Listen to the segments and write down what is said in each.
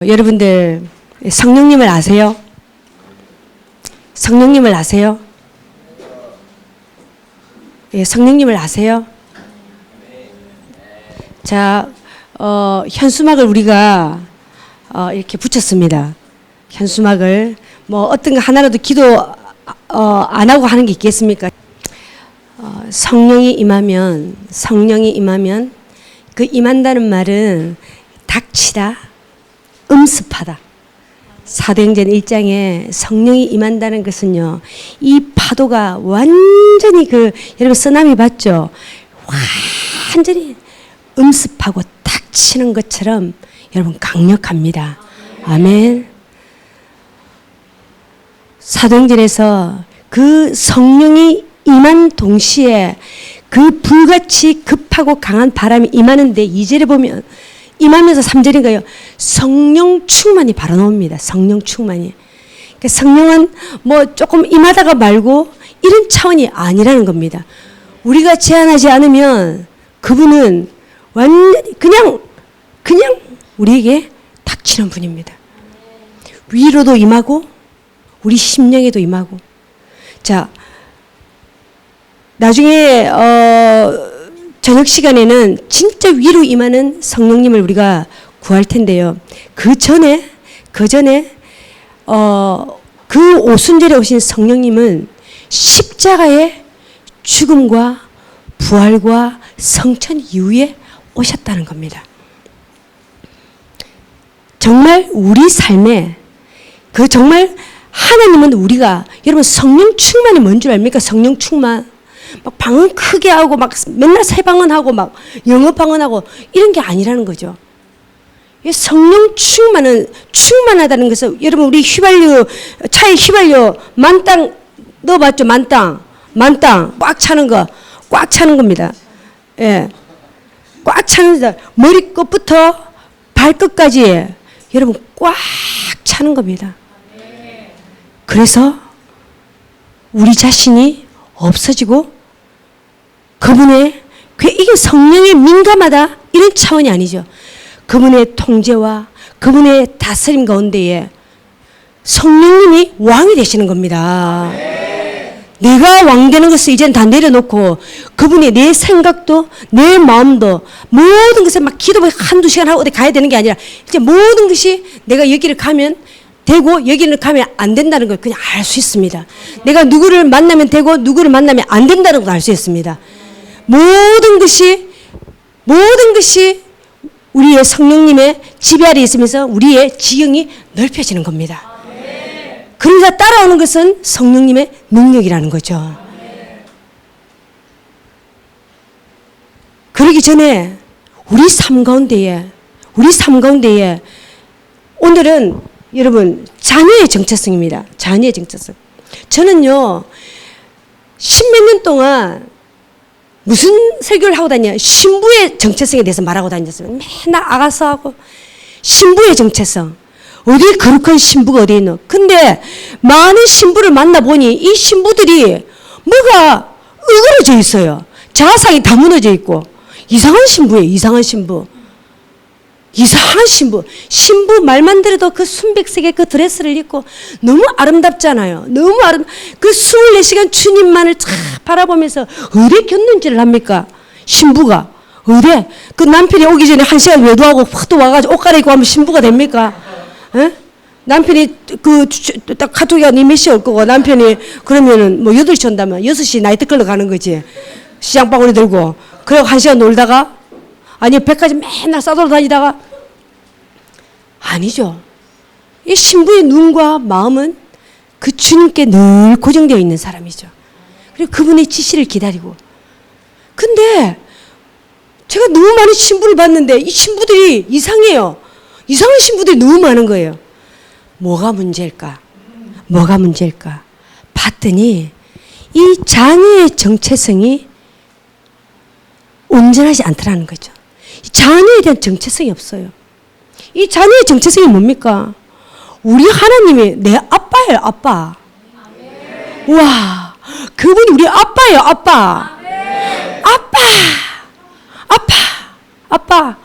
여러분들 성령님을 아세요? 성령님을 아세요? 예, 성령님을 아세요? 자, 현수막을 우리가 이렇게 붙였습니다. 현수막을 뭐 어떤 거 하나라도 기도 안 하고 하는 게 있겠습니까? 성령이 임하면 그 임한다는 말은 닥치다, 음습하다. 사도행전 1장에 성령이 임한다는 것은요, 이 파도가 완전히 여러분 쓰나미 봤죠? 완전히 음습하고 닥치는 것처럼 여러분 강력합니다. 아멘. 사도행전에서 그 성령이 임한 동시에 그 불같이 급하고 강한 바람이 임하는데 2절에 보면 임하면서 3절인가요? 성령 충만이 바로 나옵니다. 성령 충만이. 그러니까 성령은 뭐 조금 임하다가 말고 이런 차원이 아니라는 겁니다. 우리가 제한하지 않으면 그분은 완전히 그냥 우리에게 닥치는 분입니다. 위로도 임하고 우리 심령에도 임하고. 자, 나중에 저녁 시간에는 진짜 위로 임하는 성령님을 우리가 구할 텐데요. 그 전에 그 오순절에 오신 성령님은 십자가의 죽음과 부활과 성천 이후에 오셨다는 겁니다. 정말 우리 삶에 정말 하나님은 우리가 여러분 성령 충만이 뭔 줄 압니까? 성령 충만. 막 방언 크게 하고 막 맨날 새 방언하고 막 영어 방언하고 이런 게 아니라는 거죠. 성령 충만하다는 것은 여러분 우리 차에 휘발유 만땅 넣어봤죠? 만땅 꽉 차는 겁니다. 예, 꽉 차는 거 머리 끝부터 발끝까지 여러분 꽉 차는 겁니다. 그래서 우리 자신이 없어지고 이게 성령에 민감하다 이런 차원이 아니죠. 그분의 통제와 그분의 다스림 가운데에 성령님이 왕이 되시는 겁니다. 내가 왕 되는 것을 이제는 다 내려놓고 그분이 내 생각도 내 마음도 모든 것을 막 기도 한두 시간 하고 어디 가야 되는 게 아니라 이제 모든 것이 내가 여기를 가면 되고 여기는 가면 안 된다는 걸 그냥 알 수 있습니다. 내가 누구를 만나면 되고 누구를 만나면 안 된다는 걸 알 수 있습니다. 모든 것이 우리의 성령님의 지배 아래 있으면서 우리의 지경이 넓혀지는 겁니다. 그러면서 따라오는 것은 성령님의 능력이라는 거죠. 그러기 전에 우리 삶 가운데에 오늘은 여러분 자녀의 정체성입니다. 자녀의 정체성. 저는요 10몇 년 동안 무슨 설교를 하고 다녀? 신부의 정체성에 대해서 말하고 다녔어요. 맨날 아가서하고 신부의 정체성. 어디 거룩한 신부가 어디 있노? 근데 많은 신부를 만나보니 이 신부들이 뭐가 으그러져 있어요. 자상이 다 무너져 있고 이상한 신부예요. 이상한 신부. 신부 말만 들어도 그 순백색의 그 드레스를 입고 너무 아름답잖아요. 그 24시간 주님만을 쫙 바라보면서 어디 겼는지를 합니까? 신부가 어디? 그 남편이 오기 전에 1시간 외도하고 확 또 와가지고 옷 갈아입고 하면 신부가 됩니까? 에? 남편이 딱 카톡이가 니 몇 시에 올 거고 남편이 그러면은 뭐 8시 온다면 6시 나이트클럽 가는 거지. 시장바구니 들고 그리고 1시간 놀다가 아니 백화점 맨날 싸돌아 다니다가 아니죠. 이 신부의 눈과 마음은 그 주님께 늘 고정되어 있는 사람이죠. 그리고 그분의 지시를 기다리고. 근데 제가 너무 많은 신부를 봤는데 이 신부들이 이상해요. 이상한 신부들이 너무 많은 거예요. 뭐가 문제일까? 봤더니 이 자녀의 정체성이 온전하지 않더라는 거죠. 자녀에 대한 정체성이 없어요. 이 자녀의 정체성이 뭡니까? 우리 하나님이 내 아빠예요, 아빠. 와, 그분이 우리 아빠예요, 아빠. 아빠.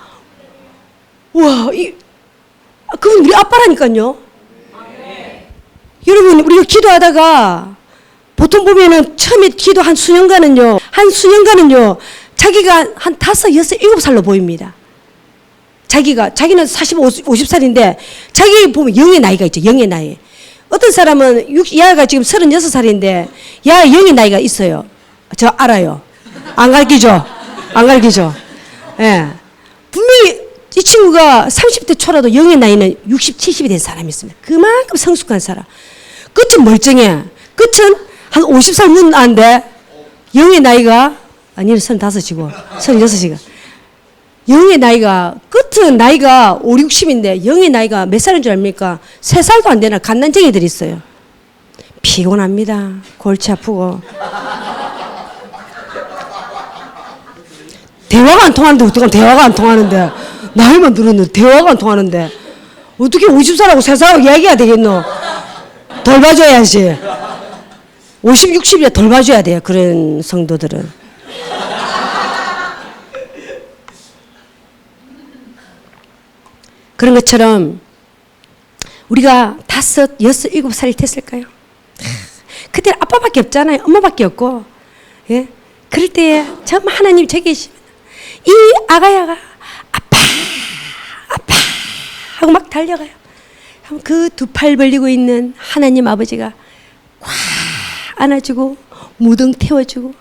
와, 그분 우리 아빠라니까요. 여러분, 우리가 기도하다가 보통 보면은 처음에 기도 한 수년간은요, 자기가 한 5, 6, 7살로 보입니다. 자기는 40, 50살인데, 자기 보면 영의 나이가 있죠, 영의 나이. 어떤 사람은, 야가 지금 36살인데, 야, 영의 나이가 있어요. 저 알아요. 안 가르치죠? 예. 분명히 이 친구가 30대 초라도 영의 나이는 60, 70이 된 사람이 있습니다. 그만큼 성숙한 사람. 끝은 멀쩡해. 끝은 한 50살 문 안 돼. 영의 나이가, 아니는 35이고, 36이가. 영의 나이가, 끝은 나이가 5, 60인데, 영의 나이가 몇 살인 줄 압니까? 3살도 안 되나 갓난쟁이들이 있어요. 피곤합니다. 골치 아프고. 대화가 안 통하는데, 어떡하면 대화가 안 통하는데. 나이만 들었는데, 대화가 안 통하는데. 어떻게 50살하고 3살하고 얘기해야 되겠노? 덜 봐줘야지. 50, 60이라 덜 봐줘야 돼요. 그런 성도들은. 그런 것처럼 우리가 5, 6, 7살이 됐을까요? 그때 아빠밖에 없잖아요. 엄마밖에 없고. 예? 그럴 때에 정말 하나님 저기 계시면 이 아가야가 아빠 하고 막 달려가요. 그 두 팔 벌리고 있는 하나님 아버지가 꽉 안아주고 무등 태워주고.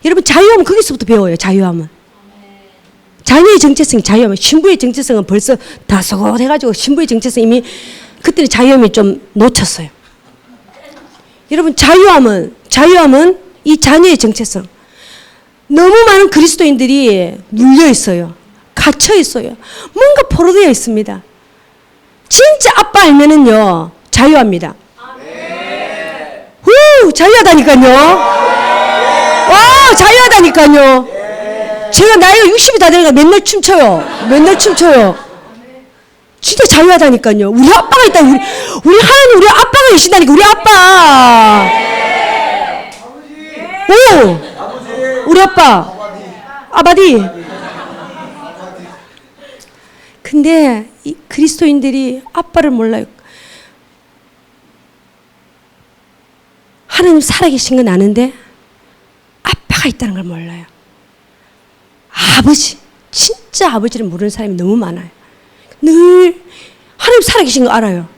여러분, 자유함은 거기서부터 배워요. 자유함은. 자녀의 정체성이 자유함은. 신부의 정체성은 벌써 다 썩어해가지고 신부의 정체성 이미 그때는 자유함이 좀 놓쳤어요. 여러분, 자유함은 이 자녀의 정체성. 너무 많은 그리스도인들이 눌려 있어요. 갇혀 있어요. 뭔가 포로되어 있습니다. 진짜 아빠 알면은요, 자유합니다. 자유하다니까요. 와, 자유하다니까요. 제가 나이가 60이 다 되니까 맨날 춤춰요. 진짜 자유하다니까요. 우리 아빠가 있다. 우리 하나님, 우리 아빠가 계신다니까. 우리 아빠. 오, 우리 아빠. 아바디. 근데 이 그리스도인들이 아빠를 몰라요. 하나님 살아계신 건 아는데 아빠가 있다는 걸 몰라요. 아버지, 진짜 아버지를 모르는 사람이 너무 많아요. 늘 하나님 살아계신 거 알아요.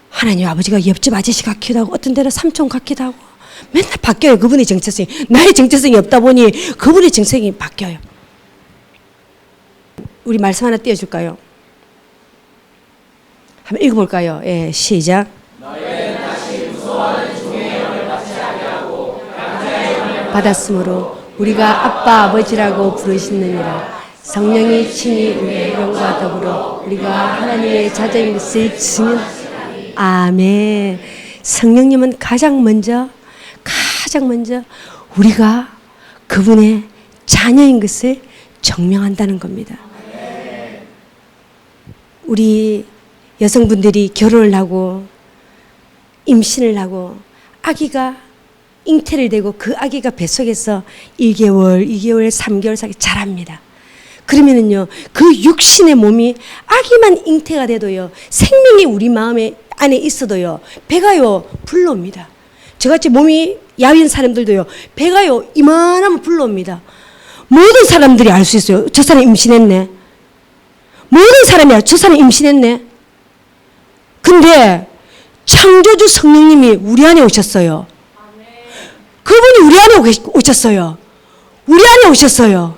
하나님 아버지가 옆집 아저씨 같기도 하고 어떤 데는 삼촌 같기도 하고 맨날 바뀌어요. 그분의 정체성이. 나의 정체성이 없다 보니 그분의 정체성이 바뀌어요. 우리 말씀 하나 띄워줄까요? 한번 읽어볼까요? 예, 시작. 너희는 다시 무서워하는 종의 영을 받지 아니하고 양자의 영을 받았으므로 우리가 아빠 아버지라고 부르시느니라. 성령이 친히 우리의 영과 더불어 우리가 하나님의 자녀인 것을 증언. 아멘. 성령님은 가장 먼저 우리가 그분의 자녀인 것을 증명한다는 겁니다. 우리 여성분들이 결혼을 하고 임신을 하고 아기가 잉태를 되고 그 아기가 뱃속에서 1개월, 2개월, 3개월, 4개월 자랍니다. 그러면은요, 그 육신의 몸이 아기만 잉태가 돼도요, 생명이 우리 마음에 안에 있어도요, 배가요, 불러옵니다. 저같이 몸이 야윈 사람들도요, 배가요, 이만하면 불러옵니다. 모든 사람들이 알 수 있어요. 저 사람 임신했네. 모든 사람이 저 사람 임신했네. 근데 창조주 성령님이 우리 안에 오셨어요. 그분이 우리 안에 오셨어요. 우리 안에 오셨어요.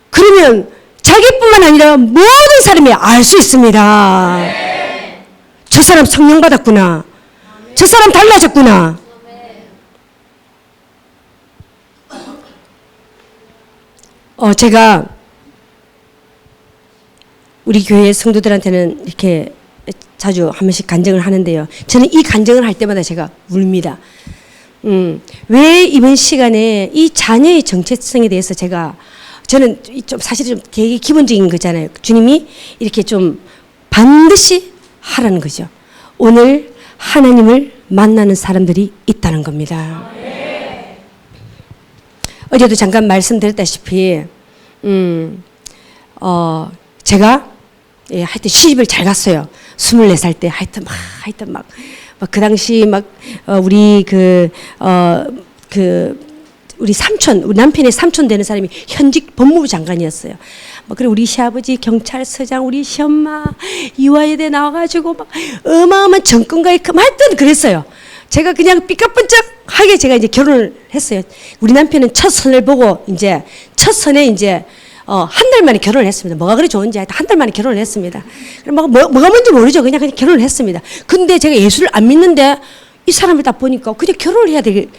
그러면 자기뿐만 아니라 모든 사람이 알 수 있습니다. 저 사람 성령 받았구나. 저 사람 달라졌구나. 제가 우리 교회 성도들한테는 이렇게 자주 한 번씩 간증을 하는데요. 저는 이 간증을 할 때마다 제가 웁니다. 왜 이번 시간에 이 자녀의 정체성에 대해서 저는 좀 사실 좀 되게 기본적인 거잖아요. 주님이 이렇게 좀 반드시 하라는 거죠. 오늘 하나님을 만나는 사람들이 있다는 겁니다. 어제도 잠깐 말씀드렸다시피, 제가 예, 하여튼 시집을 잘 갔어요. 24살 때 하여튼 막 그 당시 우리 우리 삼촌, 우리 남편의 삼촌 되는 사람이 현직 법무부 장관이었어요. 그리고 우리 시아버지 경찰서장, 우리 시엄마 이화여대 나와가지고 막 어마어마한 정권가에 하여튼 그랬어요. 제가 그냥 삐까뻔쩍하게 제가 이제 결혼을 했어요. 우리 남편은 첫 선을 보고 이제 첫 선에 이제 한 달 만에 결혼을 했습니다. 뭐가 그리 좋은지 하여튼 한 달 만에 결혼을 했습니다. 뭐가 뭔지 모르죠. 그냥 결혼을 했습니다. 근데 제가 예수를 안 믿는데 이 사람을 딱 보니까 그냥 결혼을 해야 되겠,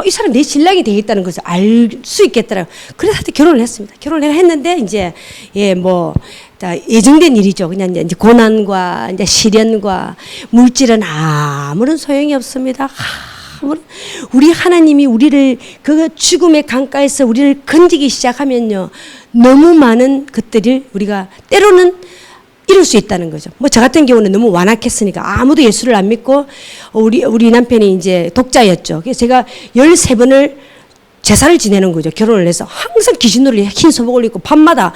이 사람 내 신랑이 되겠다는 것을 알 수 있겠더라고요. 그래서 하여튼 결혼을 했습니다. 결혼을 했는데 이제 예정된 일이죠. 그냥 이제 고난과 이제 시련과 물질은 아무런 소용이 없습니다. 우리 하나님이 우리를 그 죽음의 강가에서 우리를 건지기 시작하면요, 너무 많은 것들을 우리가 때로는 이룰 수 있다는 거죠. 저 같은 경우는 너무 완악했으니까 아무도 예수를 안 믿고 우리 남편이 이제 독자였죠. 그래서 제가 13번을 제사를 지내는 거죠. 결혼을 해서 항상 귀신놀이 흰 소복을 입고 밤마다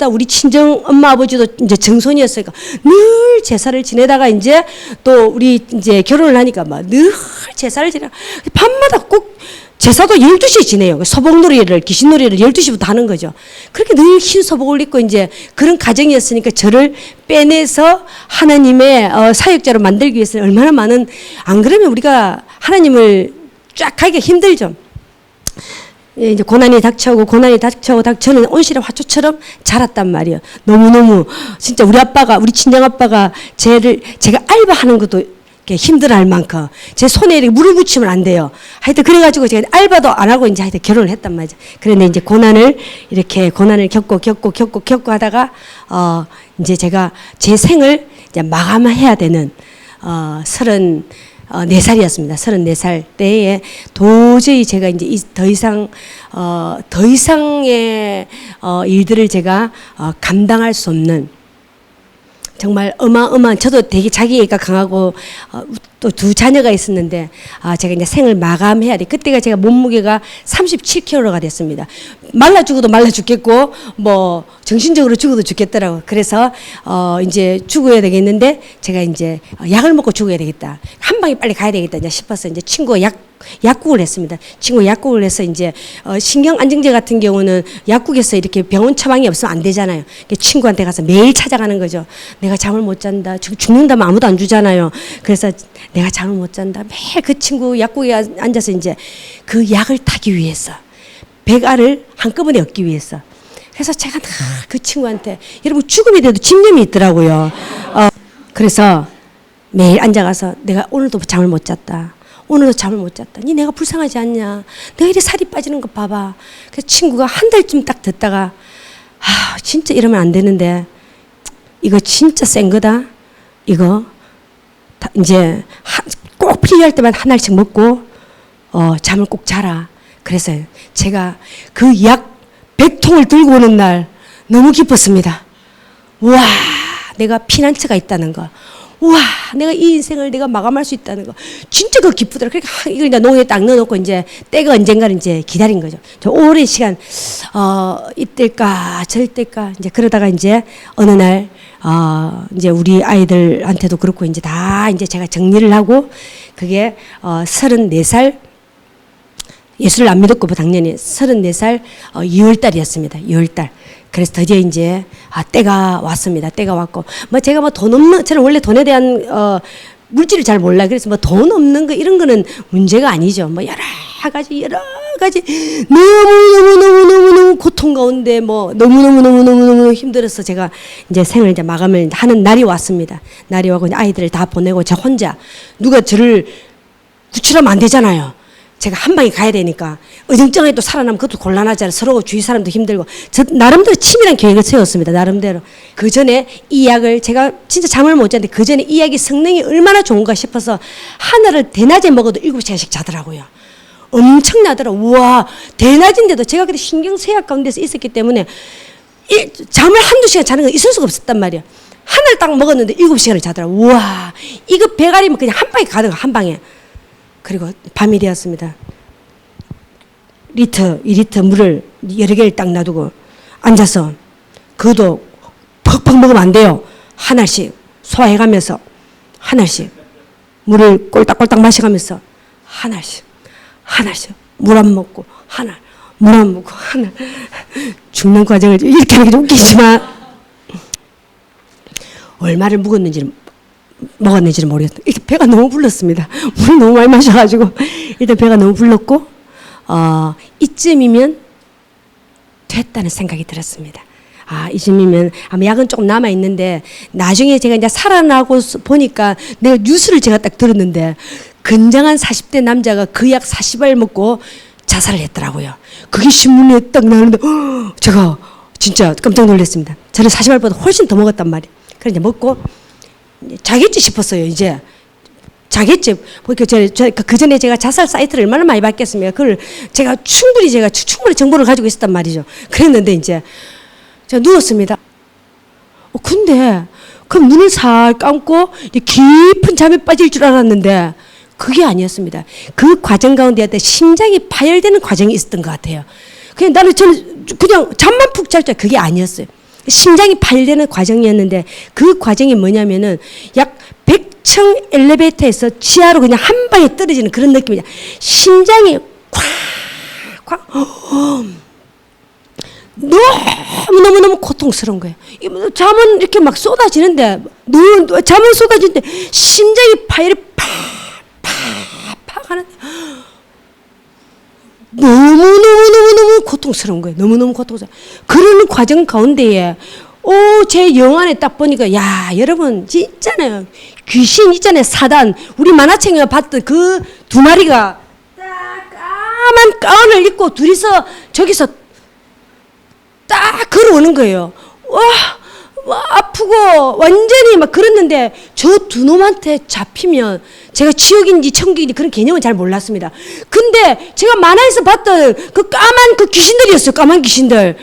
우리 친정 엄마 아버지도 이제 정손이었으니까 늘 제사를 지내다가 이제 또 우리 이제 결혼을 하니까 막 늘 제사를 지내 밤마다 꼭 제사도 12시에 지내요. 소복놀이를 귀신놀이를 12시부터 하는 거죠. 그렇게 늘 흰 소복을 입고 이제 그런 가정이었으니까 저를 빼내서 하나님의 사역자로 만들기 위해서는 얼마나 많은, 안 그러면 우리가 하나님을 쫙 가기가 힘들죠. 이제 고난이 닥쳐오고 저는 온실의 화초처럼 자랐단 말이에요. 너무너무 진짜 우리 친정 아빠가 제가 알바하는 것도 힘들어할 만큼 제 손에 이렇게 물을 묻히면 안 돼요. 하여튼 그래가지고 제가 알바도 안 하고 이제 하여튼 결혼을 했단 말이죠. 그런데 이제 고난을 겪고 하다가 이제 제가 제 생을 이제 마감해야 되는 34살이었습니다. 34살 때에 도저히 제가 이제 더 이상의 일들을 제가 감당할 수 없는, 정말 어마어마한, 저도 되게 자기애가 강하고 또 두 자녀가 있었는데 제가 이제 생을 마감해야 돼. 그때가 제가 몸무게가 37kg가 됐습니다. 말라 죽어도 말라 죽겠고 뭐 정신적으로 죽어도 죽겠더라고. 그래서 이제 죽어야 되겠는데 제가 이제 약을 먹고 죽어야 되겠다. 한 방에 빨리 가야 되겠다 이제 싶어서 이제 친구가 약국을 했습니다. 친구 약국을 해서 이제 신경 안정제 같은 경우는 약국에서 이렇게 병원 처방이 없으면 안 되잖아요. 친구한테 가서 매일 찾아가는 거죠. 내가 잠을 못 잔다. 죽는다면 아무도 안 주잖아요. 그래서 내가 잠을 못 잔다. 매일 그 친구 약국에 앉아서 이제 그 약을 타기 위해서, 백알을 한꺼번에 얻기 위해서. 그래서 제가 그 친구한테, 여러분 죽음에 대해도 집념이 있더라고요. 그래서 매일 앉아가서 내가 오늘도 잠을 못 잤다. 오늘도 잠을 못 잤다. 니 내가 불쌍하지 않냐. 내가 이렇게 살이 빠지는 거 봐봐. 그래서 친구가 한 달쯤 딱 듣다가 진짜 이러면 안 되는데 이거 진짜 센 거다. 이거 이제 꼭 필요할 때만 한 알씩 먹고 잠을 꼭 자라. 그래서 제가 그 약 100통을 들고 오는 날 너무 기뻤습니다. 와, 내가 피난처가 있다는 거. 와, 내가 이 인생을 내가 마감할 수 있다는 거. 진짜 그 기쁘더라. 그러니까 이걸 이제 농에 딱 넣어놓고 이제 때가 언젠가를 이제 기다린 거죠. 저 오랜 시간, 이때일까, 저때일까, 이제 그러다가 이제 어느 날, 이제 우리 아이들한테도 그렇고 이제 다 이제 제가 정리를 하고 그게 34살, 예수를 안 믿었고 당연히 34살 2월달이었습니다. 2월달. 그래서 드디어 이제 때가 왔습니다. 때가 왔고 제가 돈 없는, 저는 원래 돈에 대한 물질을 잘 몰라요. 그래서 돈 없는 거 이런 거는 문제가 아니죠. 여러 가지 너무 고통 가운데 너무 힘들어서 제가 이제 생을 이제 마감을 하는 날이 왔습니다. 날이 와고 아이들을 다 보내고 저 혼자, 누가 저를 구출하면 안 되잖아요. 제가 한 방에 가야 되니까 어정쩡하게 또 살아나면 그것도 곤란하잖아요. 서로 주위 사람도 힘들고. 저 나름대로 치밀한 계획을 세웠습니다. 나름대로. 그 전에 이 약을, 제가 진짜 잠을 못 잤는데 그 전에 이 약이 성능이 얼마나 좋은가 싶어서 하나를 대낮에 먹어도 7시간씩 자더라고요. 엄청나더라고요. 우와, 대낮인데도 제가 그때 신경쇠약 가운데서 있었기 때문에 잠을 한두 시간 자는 건 있을 수가 없었단 말이에요. 하나를 딱 먹었는데 7시간을 자더라고요. 우와, 이거 배가리면 그냥 한 방에 가더라고요. 한 방에. 그리고 밤이 되었습니다. 2리터 물을 여러 개를 딱 놔두고 앉아서 그것도 퍽퍽 먹으면 안 돼요. 하나씩 소화해가면서 하나씩 물을 꼴딱꼴딱 마셔가면서 하나씩 물 안 먹고 하나 물 안 먹고 하나 죽는 과정을 이렇게 하는 게 좀 웃기지만 얼마를 먹었는지는 모르겠다. 일단 배가 너무 불렀습니다. 물 너무 많이 마셔가지고 일단 배가 너무 불렀고 이쯤이면 됐다는 생각이 들었습니다. 이쯤이면 아마 약은 조금 남아 있는데 나중에 제가 이제 살아나고 보니까 내가 뉴스를 제가 딱 들었는데 건장한 40대 남자가 그 약 40알 먹고 자살을 했더라고요. 그게 신문에 딱 나오는데 제가 진짜 깜짝 놀랐습니다. 저는 40알보다 훨씬 더 먹었단 말이에요. 그래서 이제 먹고 자겠지 싶었어요. 이제 자겠지. 그 전에 제가 자살 사이트를 얼마나 많이 봤겠습니까? 그걸 제가 충분히 정보를 가지고 있었단 말이죠. 그랬는데 이제 제가 누웠습니다. 근데 그럼 눈을 살 감고 깊은 잠에 빠질 줄 알았는데 그게 아니었습니다. 그 과정 가운데 심장이 파열되는 과정이 있었던 것 같아요. 저는 그냥 잠만 푹 잘 때 그게 아니었어요. 심장이 파열되는 과정이었는데 그 과정이 뭐냐면은 약 100층 엘리베이터에서 지하로 그냥 한 방에 떨어지는 그런 느낌이죠. 심장이 콱콱 너무 고통스러운 거예요. 잠은 이렇게 막 쏟아지는데 잠은 쏟아지는데 심장이 파열이 팍팍 하는데 너무 고통스러운 거예요. 너무 고통스러워. 그런 과정 가운데에 제 영안에 딱 보니까 여러분 있잖아요. 귀신 있잖아요. 사단. 우리 만화책에 봤던 그 두 마리가 딱 까만 가운을 입고 둘이서 저기서 딱 걸어오는 거예요. 아프고 완전히 막 그랬는데 저 두 놈한테 잡히면 제가 지옥인지 천국인지 그런 개념은 잘 몰랐습니다. 근데 제가 만화에서 봤던 그 까만 그 귀신들이었어요. 까만 귀신들.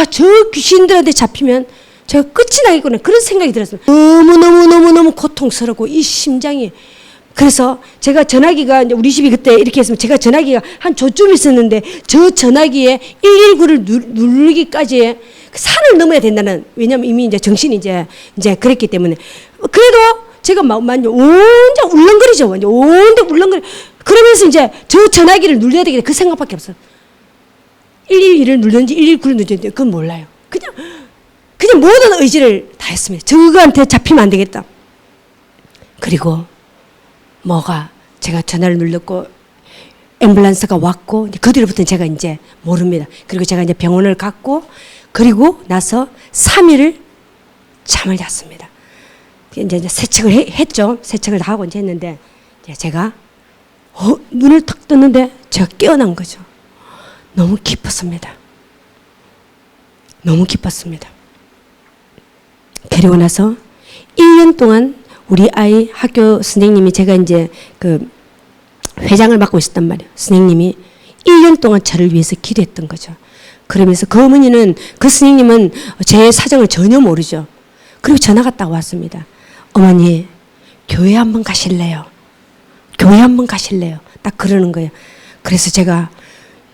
저 귀신들한테 잡히면 제가 끝이 나겠구나 그런 생각이 들었습니다. 너무 고통스럽고 이 심장이. 그래서 제가 전화기가 우리 집이 그때 이렇게 했으면 제가 전화기가 한 저쯤 있었는데 저 전화기에 119를 누르기까지 산을 넘어야 된다는, 왜냐면 이미 이제 정신이 이제 그랬기 때문에. 그래도 제가 완전 온데 울렁거리죠. 완전 온데 울렁거리. 그러면서 이제 저 전화기를 눌러야 되겠다 그 생각밖에 없어요. 112를 눌렀는지 119를 눌렀는지 그건 몰라요. 그냥 모든 의지를 다 했습니다. 저거한테 잡히면 안 되겠다. 그리고 제가 전화를 눌렀고 앰뷸런스가 왔고 그 뒤로부터는 제가 이제 모릅니다. 그리고 제가 이제 병원을 갔고 그리고 나서 3일을 잠을 잤습니다. 이제 세척을 했죠. 세척을 다 하고 이제 했는데 제가 눈을 탁 떴는데 제가 깨어난 거죠. 너무 기뻤습니다. 너무 기뻤습니다. 그리고 나서 1년 동안 우리 아이 학교 선생님이, 제가 이제 그 회장을 맡고 있었단 말이에요. 선생님이 1년 동안 저를 위해서 기도했던 거죠. 그러면서 그 어머니는, 그 선생님은 제 사정을 전혀 모르죠. 그리고 전화가 딱 왔습니다. 어머니, 교회 한번 가실래요? 교회 한번 가실래요? 딱 그러는 거예요. 그래서 제가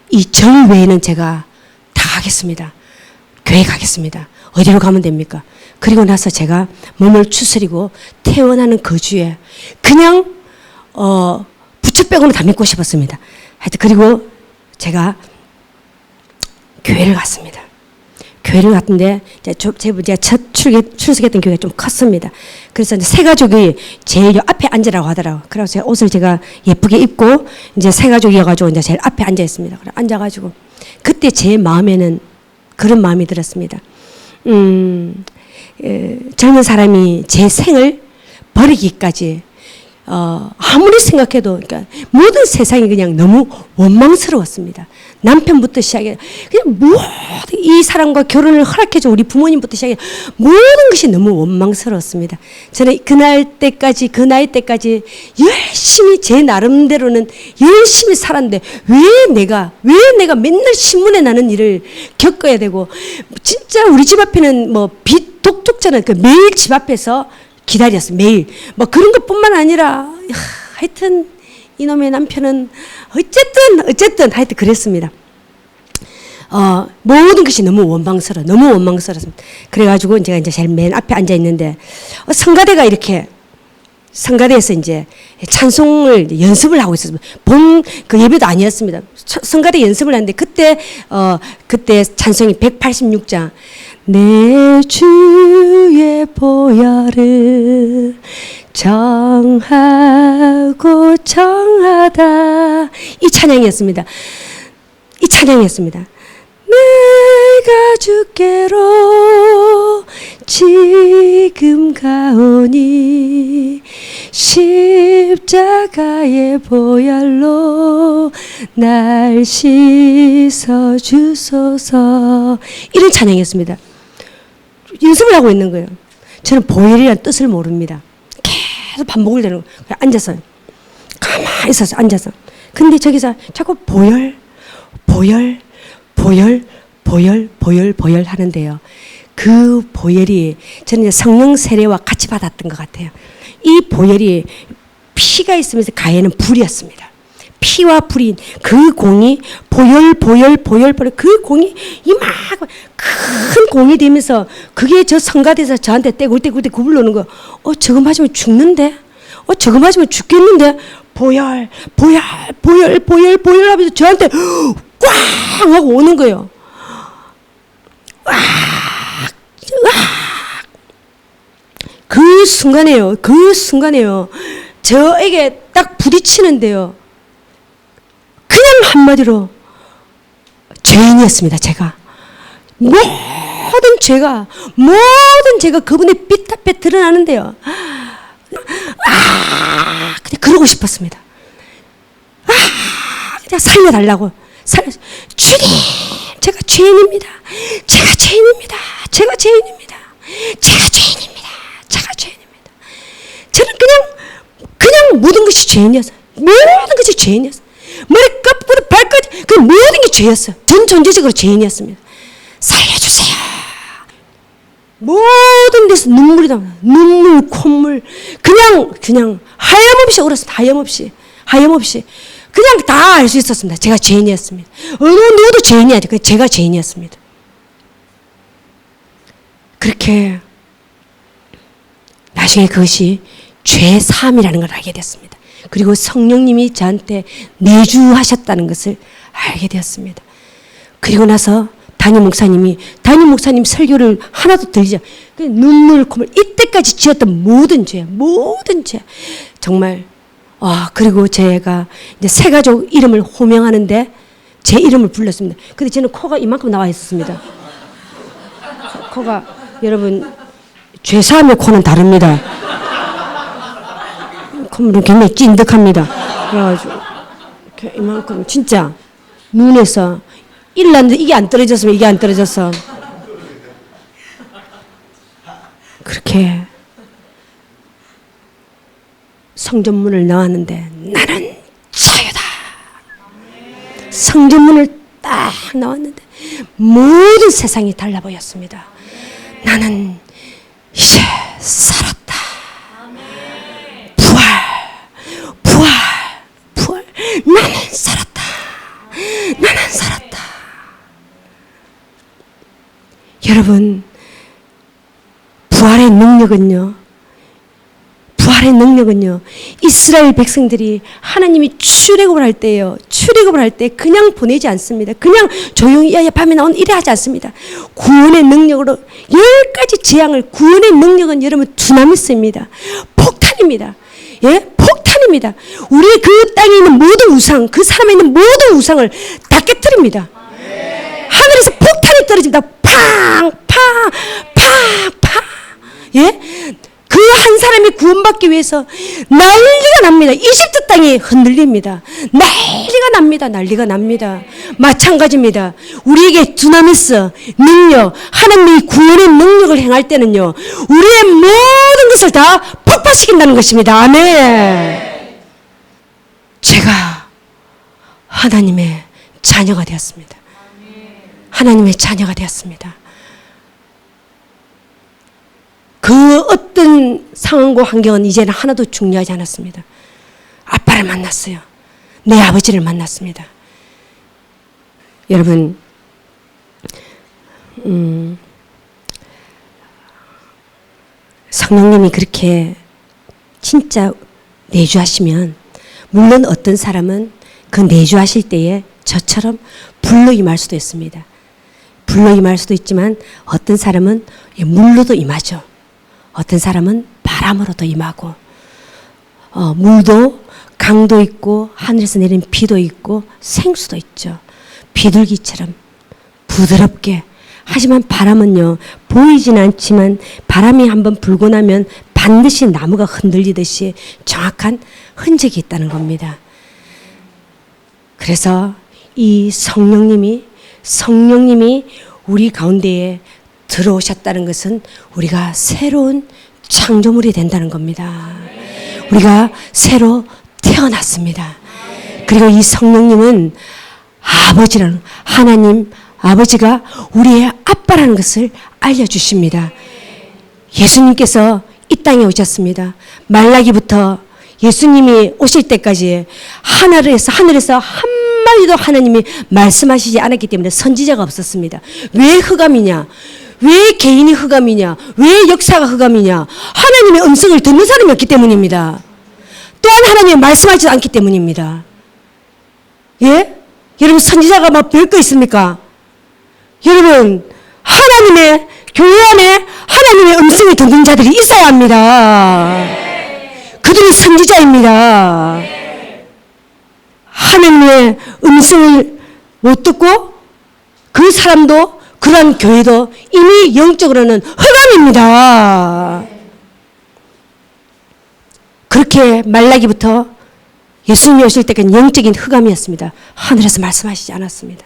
이 절 외에는 제가 다 가겠습니다. 교회 가겠습니다. 어디로 가면 됩니까? 그리고 나서 제가 몸을 추스리고 태어나는 그 주에 그냥 부처 빼고는 다 믿고 싶었습니다. 하여튼 그리고 제가 교회를 갔습니다. 교회를 갔는데 제가 첫 출석했던 교회가 좀 컸습니다. 그래서 이제 새 가족이 제일 앞에 앉으라고 하더라고요. 그래서 제가 옷을 제가 예쁘게 입고 이제 새 가족이어가지고 이제 제일 앞에 앉아 있습니다. 그래 앉아가지고 그때 제 마음에는 그런 마음이 들었습니다. 젊은 사람이 제 생을 버리기까지 아무리 생각해도 그러니까 모든 세상이 그냥 너무 원망스러웠습니다. 남편부터 시작해 그냥 모든 이 사람과 결혼을 허락해준 우리 부모님부터 시작해 모든 것이 너무 원망스러웠습니다. 저는 그 나이 때까지 열심히 제 나름대로는 열심히 살았는데 왜 내가 맨날 신문에 나는 일을 겪어야 되고, 진짜 우리 집 앞에는 빛 독촉자는 매일 집 앞에서 기다렸어요. 매일 그런 것뿐만 아니라 하여튼 이놈의 남편은 어쨌든 하여튼 그랬습니다. 모든 것이 너무 원망스러웠습니다. 그래가지고 제가 이제 제일 맨 앞에 앉아 있는데 성가대가 이렇게 성가대에서 이제 찬송을 연습을 하고 있었습니다. 본 그 예배도 아니었습니다. 성가대 연습을 하는데 그때 찬송이 186장 내 주의 보혈을 정하고 정하다 이 찬양이었습니다. 내가 주께로 지금 가오니 십자가의 보혈로 날 씻어 주소서 이런 찬양이었습니다. 연습을 하고 있는 거예요. 저는 보혈이라는 뜻을 모릅니다. 계속 반복을 되는 거예요. 앉아서 가만히 있어서 앉아서 근데 저기서 자꾸 보혈 하는데요. 그 보혈이 저는 이제 성령 세례와 같이 받았던 것 같아요. 이 보혈이 피가 있으면서 가해는 불이었습니다. 피와 불인 그 공이 보혈 그 공이 이만큼 큰 공이 되면서 그게 저 성가대에서 저한테 떼굴떼굴 굴러오는 거. 저거 맞으면 죽는데? 저거 맞으면 죽겠는데? 보혈 하면서 저한테 꽝 하고 오는 거예요. 그 순간에요. 저에게 딱 부딪히는데요. 그냥 한마디로 죄인이었습니다. 제가 모든 죄가 그분의 삐 앞에 드러나는데요. 그냥 그러고 싶었습니다. 그냥 살려달라고. 주님, 제가 죄인입니다. 저는 그냥 모든 것이 죄인이었어요. 머리끝부터 발끝 그 모든 게 죄였어요. 전 존재적으로 죄인이었습니다. 살려주세요. 모든 데서 눈물이 나와요. 눈물, 콧물. 그냥 하염없이 울었습니다. 하염없이. 그냥 다 알 수 있었습니다. 제가 죄인이었습니다. 어느 누구도 죄인이 아니고 제가 죄인이었습니다. 그렇게 나중에 그것이 죄사함이라는 걸 알게 됐습니다. 그리고 성령님이 저한테 내주하셨다는 것을 알게 되었습니다. 그리고 나서 담임 목사님 설교를 하나도 들리지 않고 눈물, 콧물 이때까지 지었던 모든 죄 정말 그리고 제가 이제 새 가족 이름을 호명하는데 제 이름을 불렀습니다. 근데 저는 코가 이만큼 나와 있었습니다. 코가 여러분 죄사함의 코는 다릅니다. 콧물은 굉장히 찐득합니다. 그래가지고 이렇게 이만큼 진짜 눈에서 일났는데 이게 안 떨어졌어. 그렇게 성전문을 나왔는데 나는 자유다. 성전문을 딱 나왔는데 모든 세상이 달라 보였습니다. 나는 이제 살았다. 부활. 나는 살았다. 여러분, 부활의 능력은요, 이스라엘 백성들이 하나님이 출애굽을 할 때예요. 출애굽을 할 때 그냥 보내지 않습니다. 그냥 조용히 야야 밤에 나온 이래 하지 않습니다. 구원의 능력으로 10가지 재앙을 구원의 능력은 여러분 두나미스입니다. 폭탄입니다. 예? 폭탄입니다. 우리 그 땅에 있는 모든 우상, 그 사람에 있는 모든 우상을 다 깨뜨립니다. 하늘에서 폭탄이 떨어집니다. 팡. 예? 그 한 사람이 구원받기 위해서 난리가 납니다. 이집트 땅이 흔들립니다. 난리가 납니다. 마찬가지입니다. 우리에게 두나미스 능력, 하나님이 구원의 능력을 행할 때는요, 우리의 모든 것을 다 폭파시킨다는 것입니다. 아멘. 제가 하나님의 자녀가 되었습니다. 그 어떤 상황과 환경은 이제는 하나도 중요하지 않았습니다. 아빠를 만났어요. 내 아버지를 만났습니다. 여러분, 성령님이 그렇게 진짜 내주하시면, 물론 어떤 사람은 그 내주하실 때에 저처럼 불로 임할 수도 있습니다. 불로 임할 수도 있지만 어떤 사람은 물로도 임하죠. 어떤 사람은 바람으로도 임하고, 물도 강도 있고 하늘에서 내린 비도 있고 생수도 있죠. 비둘기처럼 부드럽게. 하지만 바람은요, 보이진 않지만 바람이 한번 불고 나면 반드시 나무가 흔들리듯이 정확한 흔적이 있다는 겁니다. 그래서 이 성령님이 우리 가운데에 들어오셨다는 것은 우리가 새로운 창조물이 된다는 겁니다. 우리가 새로 태어났습니다. 그리고 이 성령님은 아버지라는, 하나님 아버지가 우리의 아빠라는 것을 알려주십니다. 예수님께서 이 땅에 오셨습니다. 말라기부터 예수님이 오실 때까지 하늘에서 한마디도 하나님이 말씀하시지 않았기 때문에 선지자가 없었습니다. 왜 흑암이냐? 왜 개인이 흑암이냐? 왜 역사가 흑암이냐? 하나님의 음성을 듣는 사람이 없기 때문입니다. 또한 하나님이 말씀하지 않기 때문입니다. 예? 여러분, 선지자가 막 별거 있습니까? 여러분, 하나님의 교회 안에 하나님의 음성을 듣는 자들이 있어야 합니다. 그들이 선지자입니다. 하나님의 음성을 못 듣고 그 사람도, 그러한 교회도 이미 영적으로는 흑암입니다. 그렇게 말라기부터 예수님이 오실 때까지 영적인 흑암이었습니다. 하늘에서 말씀하시지 않았습니다.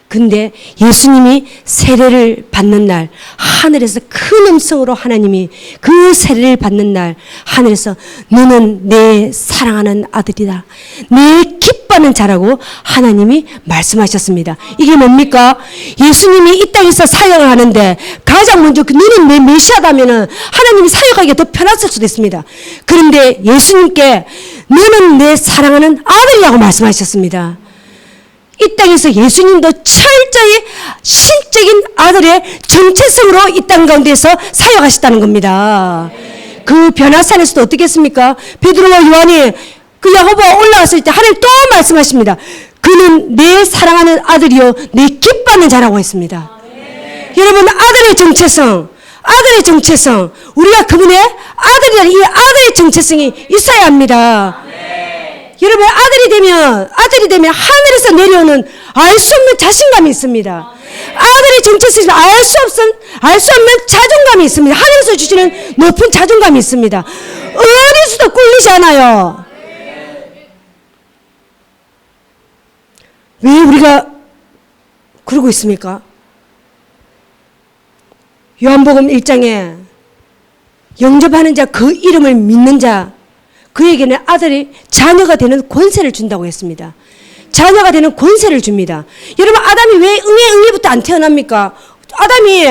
근데 예수님이 세례를 받는 날, 하늘에서 큰 음성으로 하나님이 그 세례를 받는 날, 하늘에서 너는 내 사랑하는 아들이다, 내 기뻐하는 자라고 하나님이 말씀하셨습니다. 이게 뭡니까? 예수님이 이 땅에서 사역을 하는데 가장 먼저 너는 내 메시아다면은 하나님이 사역하기가 더 편했을 수도 있습니다. 그런데 예수님께 너는 내 사랑하는 아들이라고 말씀하셨습니다. 이 땅에서 예수님도 철저히 신적인 아들의 정체성으로 이 땅 가운데서 사역하셨다는 겁니다. 그 변화산에서도 어떻게 했습니까? 베드로와 요한이 그 야고보가 올라갔을 때 하나님 또 말씀하십니다. 그는 내 사랑하는 아들이요 내 기뻐하는 자라고 했습니다. 여러분, 아들의 정체성, 우리가 그분의 아들이라는 이 아들의 정체성이 있어야 합니다. 여러분, 아들이 되면 하늘에서 내려오는 알 수 없는 자신감이 있습니다. 아들의 정체성이 알 수 없는 자존감이 있습니다. 하늘에서 주시는 높은 자존감이 있습니다. 어디서도 꿀리지 않아요. 왜 우리가 그러고 있습니까? 요한복음 1장에 영접하는 자, 그 이름을 믿는 자, 그에게는 아들이 자녀가 되는 권세를 준다고 했습니다. 자녀가 되는 권세를 줍니다. 여러분, 아담이 왜 응애부터 안 태어납니까? 아담이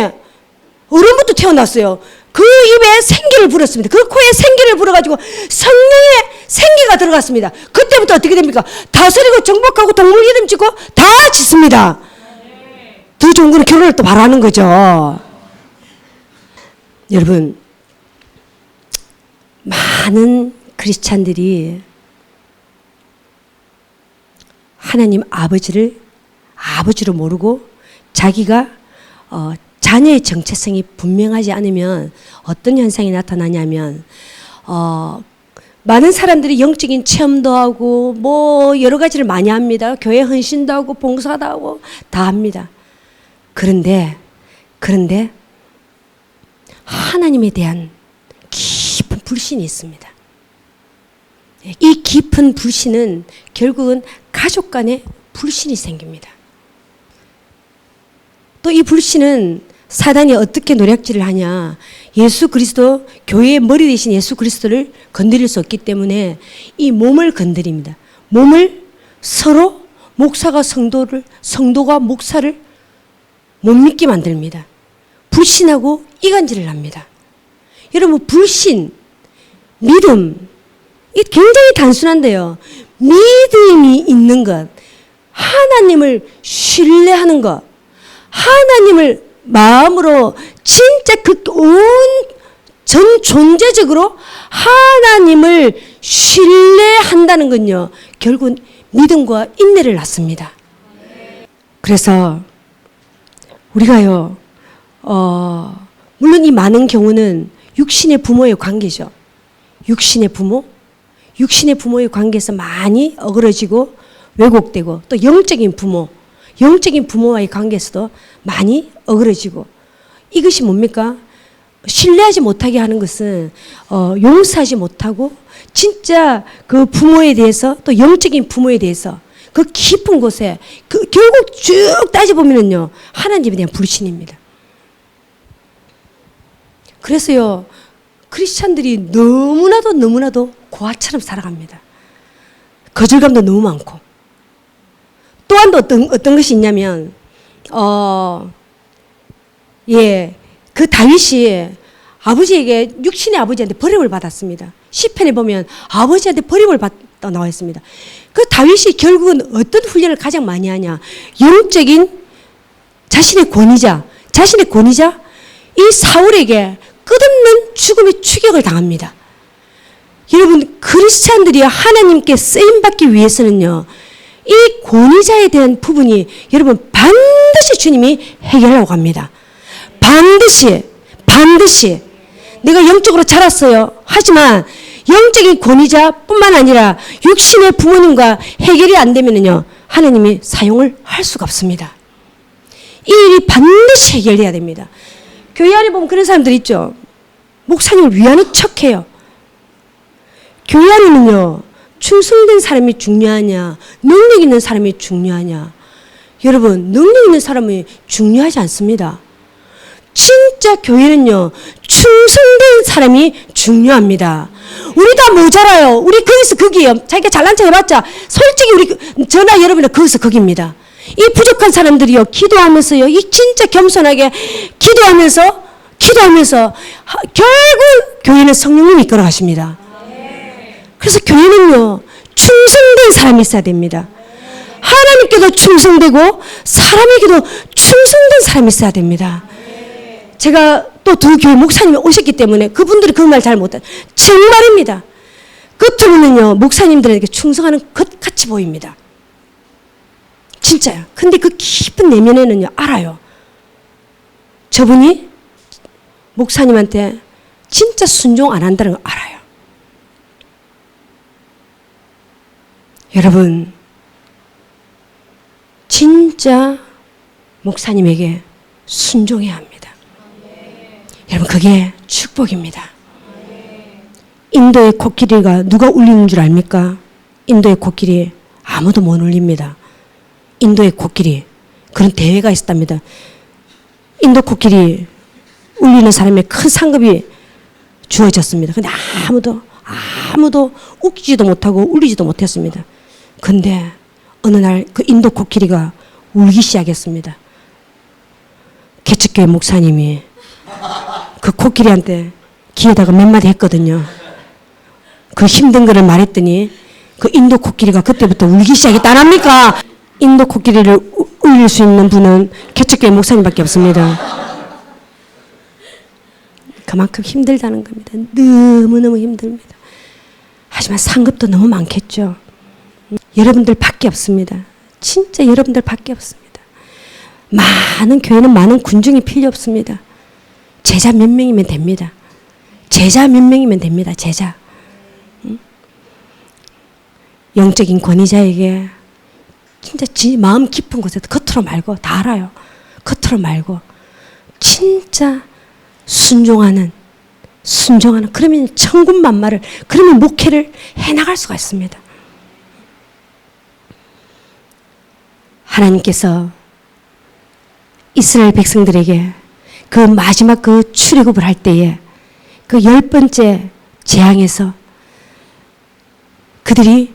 어른부터 태어났어요. 그 입에 생기를 불었습니다. 그 코에 생기를 불어가지고 성령의 생기가 들어갔습니다. 그때부터 어떻게 됩니까? 다스리고 정복하고 동물 이름 짓고 다 짓습니다. 더 좋은 거는 결혼을 또 바로 하는 거죠. 여러분, 많은 크리스찬들이 하나님 아버지를 아버지로 모르고 자기가 자녀의 정체성이 분명하지 않으면 어떤 현상이 나타나냐면 많은 사람들이 영적인 체험도 하고 뭐 여러 가지를 많이 합니다. 교회 헌신도 하고 봉사도 하고 다 합니다. 그런데 하나님에 대한 깊은 불신이 있습니다. 이 깊은 불신은 결국은 가족 간에 불신이 생깁니다. 또 이 불신은 사단이 어떻게 노략질을 하냐. 예수 그리스도, 교회의 머리 대신 예수 그리스도를 건드릴 수 없기 때문에 이 몸을 건드립니다. 몸을 서로 목사가 성도가 목사를 못 믿게 만듭니다. 불신하고 이간질을 합니다. 여러분, 불신, 믿음, 이 굉장히 단순한데요. 믿음이 있는 것, 하나님을 신뢰하는 것, 하나님을 마음으로 진짜 그 온 전 존재적으로 하나님을 신뢰한다는 건요, 결국은 믿음과 인내를 낳습니다. 그래서 우리가요, 물론 이 많은 경우는 육신의 부모의 관계죠. 육신의 부모의 관계에서 많이 어그러지고 왜곡되고, 또 영적인 부모와의 관계에서도 많이 어그러지고, 이것이 뭡니까? 신뢰하지 못하게 하는 것은 용서하지 못하고, 진짜 그 부모에 대해서, 또 영적인 부모에 대해서 그 깊은 곳에 결국 쭉 따져보면은요, 하나님에 대한 불신입니다. 그래서요, 크리스찬들이 너무나도 고아처럼 살아갑니다. 거절감도 너무 많고. 또한 어떤 것이 있냐면, 그 다윗이 아버지에게, 육신의 아버지한테 버림을 받았습니다. 시편에 보면 아버지한테 버림을 받다 나와 있습니다. 그 다윗이 결국은 어떤 훈련을 가장 많이 하냐? 영적인 자신의 권위자 이 사울에게 끝없는 죽음의 추격을 당합니다. 여러분, 크리스찬들이 하나님께 쓰임받기 위해서는요, 이 권위자에 대한 부분이 여러분 반드시 주님이 해결하려고 합니다. 반드시 내가 영적으로 자랐어요. 하지만 영적인 권위자뿐만 아니라 육신의 부모님과 해결이 안 되면요, 하나님이 사용을 할 수가 없습니다. 이 일이 반드시 해결돼야 됩니다. 교회 안에 보면 그런 사람들 있죠. 목사님을 위하는 척해요. 교회 안에는요, 충성된 사람이 중요하냐, 능력 있는 사람이 중요하냐. 여러분, 능력 있는 사람이 중요하지 않습니다. 진짜 교회는요, 충성된 사람이 중요합니다. 우리 다 모자라요. 우리 거기서 거기에요. 자기가 잘난 척 해봤자 솔직히 우리 저나 여러분은 거기서 거기입니다. 이 부족한 사람들이요, 기도하면서요, 이 진짜 겸손하게 기도하면서 결국 교회는 성령님이 이끌어 가십니다. 그래서 교회는요, 충성된 사람이 있어야 됩니다. 하나님께도 충성되고 사람에게도 충성된 사람이 있어야 됩니다. 제가 또 두 교회 목사님이 오셨기 때문에 그분들이 그 말 잘 못해요. 정말입니다. 겉으로는요, 목사님들에게 충성하는 것 같이 보입니다. 진짜요. 근데 그 깊은 내면에는요, 알아요. 저분이 목사님한테 진짜 순종 안 한다는 걸 알아요. 여러분, 진짜 목사님에게 순종해야 합니다. 여러분, 그게 축복입니다. 인도의 코끼리가 누가 울리는 줄 압니까? 인도의 코끼리 아무도 못 울립니다. 인도의 코끼리, 그런 대회가 있었답니다. 인도 코끼리 울리는 사람의 큰 상급이 주어졌습니다. 근데 아무도 웃기지도 못하고 울리지도 못했습니다. 근데 어느 날 그 인도 코끼리가 울기 시작했습니다. 개척교회 목사님이 그 코끼리한테 귀에다가 몇 마디 했거든요. 그 힘든 거를 말했더니 그 인도 코끼리가 그때부터 울기 시작했다. 안 합니까? 인도 코끼리를 울릴 수 있는 분은 개척교회 목사님밖에 없습니다. 그만큼 힘들다는 겁니다. 너무너무 힘듭니다. 하지만 상급도 너무 많겠죠. 여러분들 밖에 없습니다. 진짜 여러분들 밖에 없습니다. 많은 교회는 많은 군중이 필요 없습니다. 제자 몇 명이면 됩니다. 제자. 영적인 권위자에게 진짜 마음 깊은 곳에서 겉으로 말고 다 알아요. 겉으로 말고 진짜 순종하는 그러면 천군만마를, 그러면 목회를 해나갈 수가 있습니다. 하나님께서 이스라엘 백성들에게 그 마지막 그 출애굽을 할 때에 그 10번째 재앙에서 그들이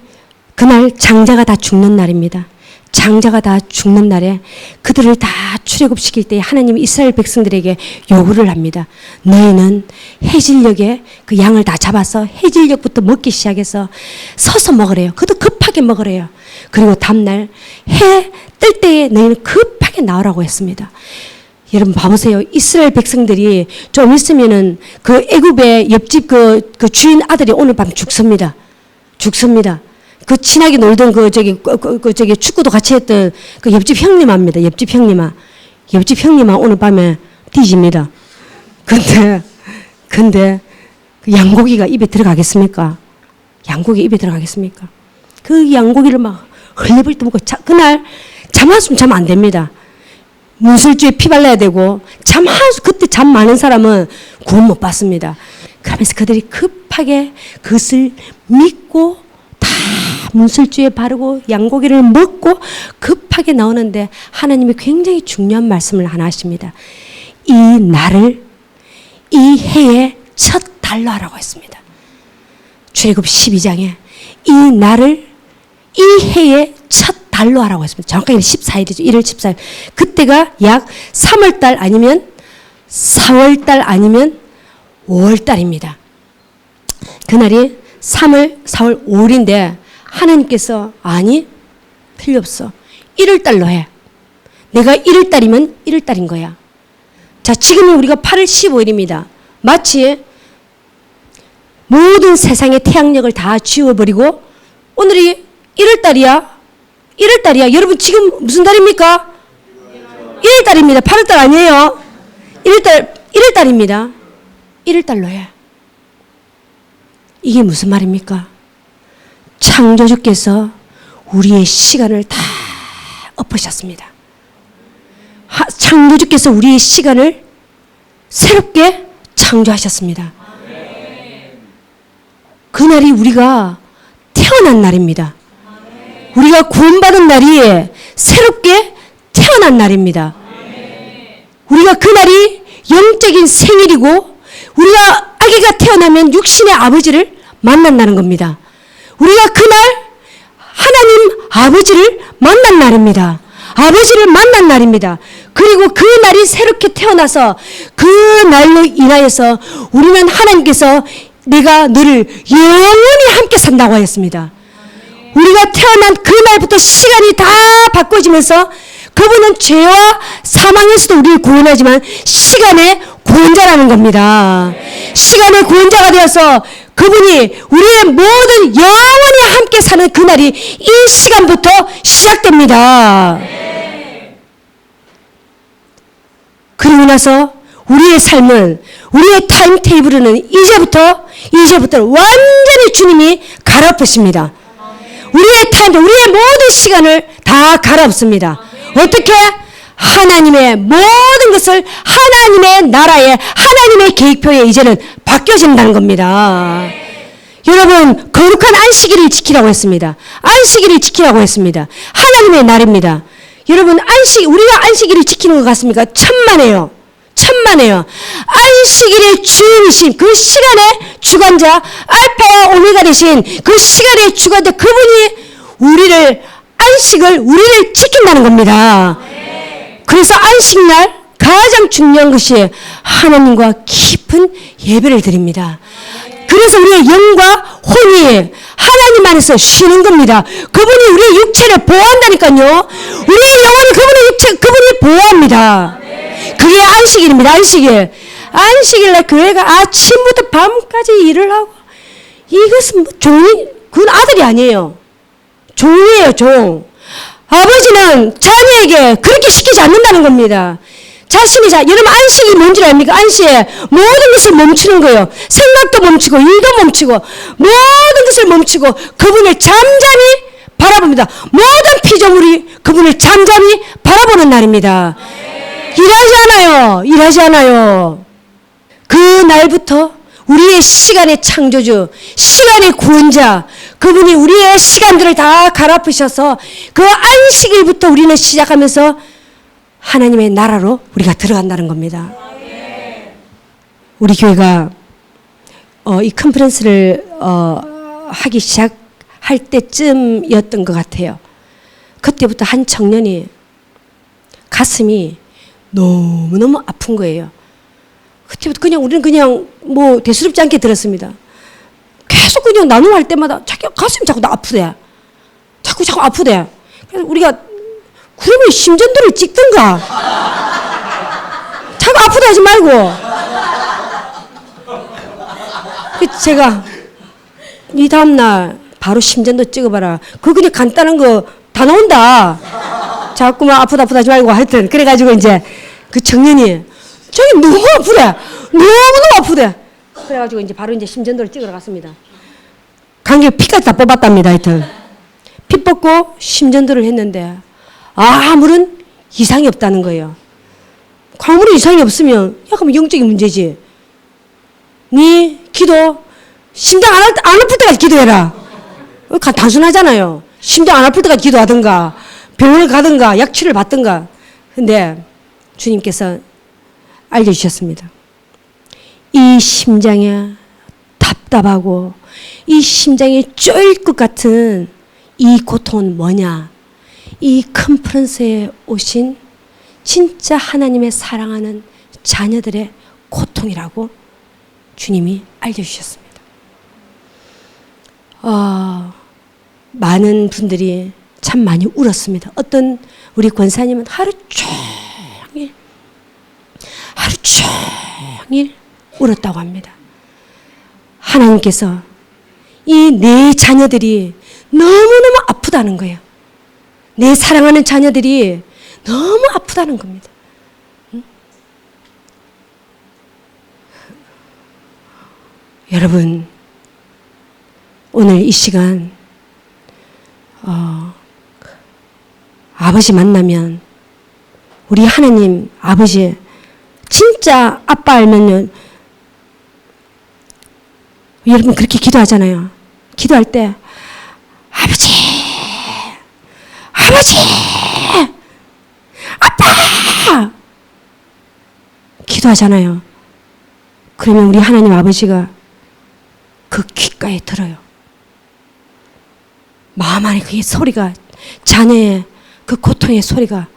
그날 장자가 다 죽는 날입니다. 장자가 다 죽는 날에 그들을 다 출애굽시킬 때 하나님이 이스라엘 백성들에게 요구를 합니다. 너희는 해질녘에 그 양을 다 잡아서 해질녘부터 먹기 시작해서 서서 먹으래요. 그것도 급하게 먹으래요. 그리고 다음날 해 뜰 때에 너희는 급하게 나오라고 했습니다. 여러분 봐보세요. 이스라엘 백성들이 좀 있으면은 그 애굽의 옆집 그 주인 아들이 오늘 밤 죽습니다. 죽습니다. 그 친하게 놀던 저기 축구도 같이 했던 그 옆집 형님아입니다. 옆집 형님아 오늘 밤에 뒤집니다. 근데 그 양고기가 입에 들어가겠습니까? 양고기 입에 들어가겠습니까? 그 양고기를 막 흘려볼 때 먹고 그날 잠 한숨 자면 안 됩니다. 문술주에 피 발라야 되고 그때 잠 많은 사람은 구원 못 받습니다. 그러면서 그들이 급하게 그것을 믿고 다 문술주에 바르고 양고기를 먹고 급하게 나오는데 하나님이 굉장히 중요한 말씀을 하나 하십니다. 이 날을 이 해의 첫 달로 하라고 했습니다. 출애굽 12장에 이 날을 이 해의 첫 달로 하라고 했습니다. 정확하게 14일이죠. 1월 14일. 그때가 약 3월달 아니면 4월달 아니면 5월달입니다. 그날이 3월, 4월, 5월인데 하나님께서 아니 틀렸어. 1월달로 해. 내가 1월달이면 1월달인 거야. 자, 지금은 우리가 8월 15일입니다. 마치 모든 세상의 태양력을 다 지워버리고 오늘이 1월달이야. 1월달이야. 여러분 지금 무슨 달입니까? 1월달입니다. 8월달 아니에요. 1월달입니다. 1월달로 해. 이게 무슨 말입니까? 창조주께서 우리의 시간을 다 엎으셨습니다. 창조주께서 우리의 시간을 새롭게 창조하셨습니다. 그날이 우리가 태어난 날입니다. 우리가 구원받은 날이 새롭게 태어난 날입니다. 우리가 그날이 영적인 생일이고 우리가 아기가 태어나면 육신의 아버지를 만난다는 겁니다. 우리가 그날 하나님 아버지를 만난 날입니다. 아버지를 만난 날입니다. 그리고 그 날이 새롭게 태어나서 그 날로 인하여서 우리는 하나님께서 내가 너를 영원히 함께 산다고 하였습니다. 우리가 태어난 그날부터 시간이 다 바꿔지면서 그분은 죄와 사망에서도 우리를 구원하지만 시간의 구원자라는 겁니다. 시간의 구원자가 되어서 그분이 우리의 모든 영원히 함께 사는 그날이 이 시간부터 시작됩니다. 그리고 나서 우리의 삶은 우리의 타임테이블은 이제부터 완전히 주님이 갈아엎으십니다. 우리의 타임테이블, 우리의 모든 시간을 다 갈아엎습니다. 어떻게? 하나님의 모든 것을 하나님의 나라에 하나님의 계획표에 이제는 바뀌어진다는 겁니다. 여러분 거룩한 안식일을 지키라고 했습니다. 안식일을 지키라고 했습니다. 하나님의 날입니다. 여러분 우리가 안식일을 지키는 것 같습니까? 천만에요. 안식일의 주인이신 그 시간의 주관자 알파와 오메가 되신 그 시간의 주관자 그분이 우리를 지킨다는 겁니다. 그래서 안식날 가장 중요한 것이 하나님과 깊은 예배를 드립니다. 그래서 우리의 영과 혼이 하나님 안에서 쉬는 겁니다. 그분이 우리의 육체를 보호한다니까요. 우리의 영혼이 그분이 보호합니다. 그게 안식일입니다. 안식일날 교회가 아침부터 밤까지 일을 하고 이것은 그건 아들이 아니에요. 종이에요, 종. 아버지는 자녀에게 그렇게 시키지 않는다는 겁니다. 여러분 안식이 뭔지 압니까? 안식에 모든 것을 멈추는 거예요. 생각도 멈추고 일도 멈추고 모든 것을 멈추고 그분을 잠잠히 바라봅니다. 모든 피조물이 그분을 잠잠히 바라보는 날입니다. 일하지 않아요. 그 날부터 우리의 시간의 창조주, 시간의 구원자, 그분이 우리의 시간들을 다 갈아엎으셔서 그 안식일부터 우리는 시작하면서 하나님의 나라로 우리가 들어간다는 겁니다. 우리 교회가 이 컨퍼런스를 하기 시작할 때쯤이었던 것 같아요. 그때부터 한 청년이 가슴이 너무너무 아픈 거예요. 그때부터 우리는 뭐 대수롭지 않게 들었습니다. 계속 나눔할 때마다 가슴이 자꾸 아프대. 자꾸 아프대. 그래서 우리가 그러면 심전도를 찍든가. 자꾸 아프다 하지 말고. 제가 이 다음날 바로 심전도 찍어봐라. 그거 그냥 간단한 거 다 나온다. 자꾸만 아프다 하지 말고 하여튼 그래가지고 이제 그 청년이 저기 너무 아프대. 너무너무 아프대. 그래가지고 이제 바로 이제 심전도를 찍으러 갔습니다. 간격에 피까지 다 뽑았답니다. 하여튼 피 뽑고 심전도를 했는데 아무런 이상이 없다는 거예요. 아무런 이상이 없으면 약간 영적인 문제지. 네 기도 심장 안 아플 때까지 기도해라. 단순하잖아요. 심장 안 아플 때까지 기도하든가 병원을 가든가 약 치료를 받든가. 근데 주님께서 알려주셨습니다. 이 심장에 답답하고 이 심장이 쪼일 것 같은 이 고통은 뭐냐? 이 컨퍼런스에 오신 진짜 하나님의 사랑하는 자녀들의 고통이라고 주님이 알려주셨습니다. 많은 분들이 참 많이 울었습니다. 어떤 우리 권사님은 하루 종일 울었다고 합니다. 하나님께서 이 내 자녀들이 너무너무 아프다는 거예요. 내 사랑하는 자녀들이 너무 아프다는 겁니다. 응? 여러분, 오늘 이 시간 아버지 만나면 우리 하나님 아버지 진짜 아빠 알면요, 여러분 그렇게 기도하잖아요. 기도할 때 아버지 아빠 기도하잖아요. 그러면 우리 하나님 아버지가 그 귓가에 들어요. 마음 안에 그 소리가, 자녀의 그 고통의 소리가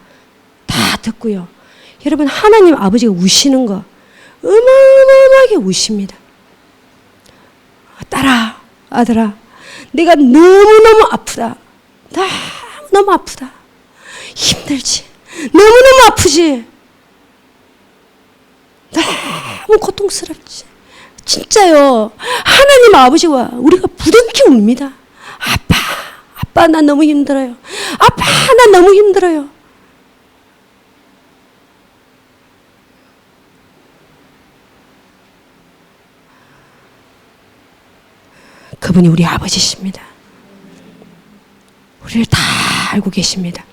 다 듣고요. 여러분, 하나님 아버지가 우시는 거 어마어마하게 우십니다. 딸아, 아들아, 내가 너무너무 아프다. 너무 아프다. 힘들지. 너무너무 아프지. 너무 고통스럽지. 진짜요. 하나님 아버지와 우리가 부둥켜 웁니다. 아빠 나 너무 힘들어요. 아빠 나 너무 힘들어요. 그분이 우리 아버지십니다. 우리를 다 알고 계십니다.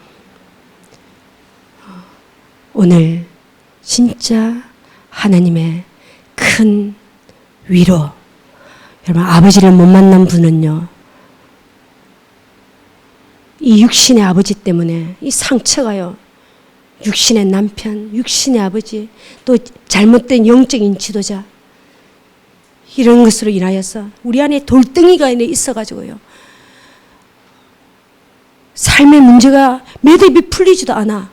오늘 진짜 하나님의 큰 위로. 여러분, 아버지를 못 만난 분은요, 이 육신의 아버지 때문에 이 상처가요, 육신의 남편, 육신의 아버지, 또 잘못된 영적인 지도자, 이런 것으로 인하여서 우리 안에 돌덩이가 있어가지고요, 삶의 문제가 매듭이 풀리지도 않아.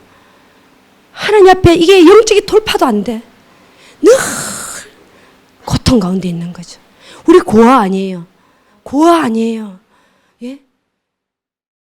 하나님 앞에 이게 영적인 돌파도 안 돼. 늘 고통 가운데 있는 거죠. 우리 고아 아니에요. 고아 아니에요.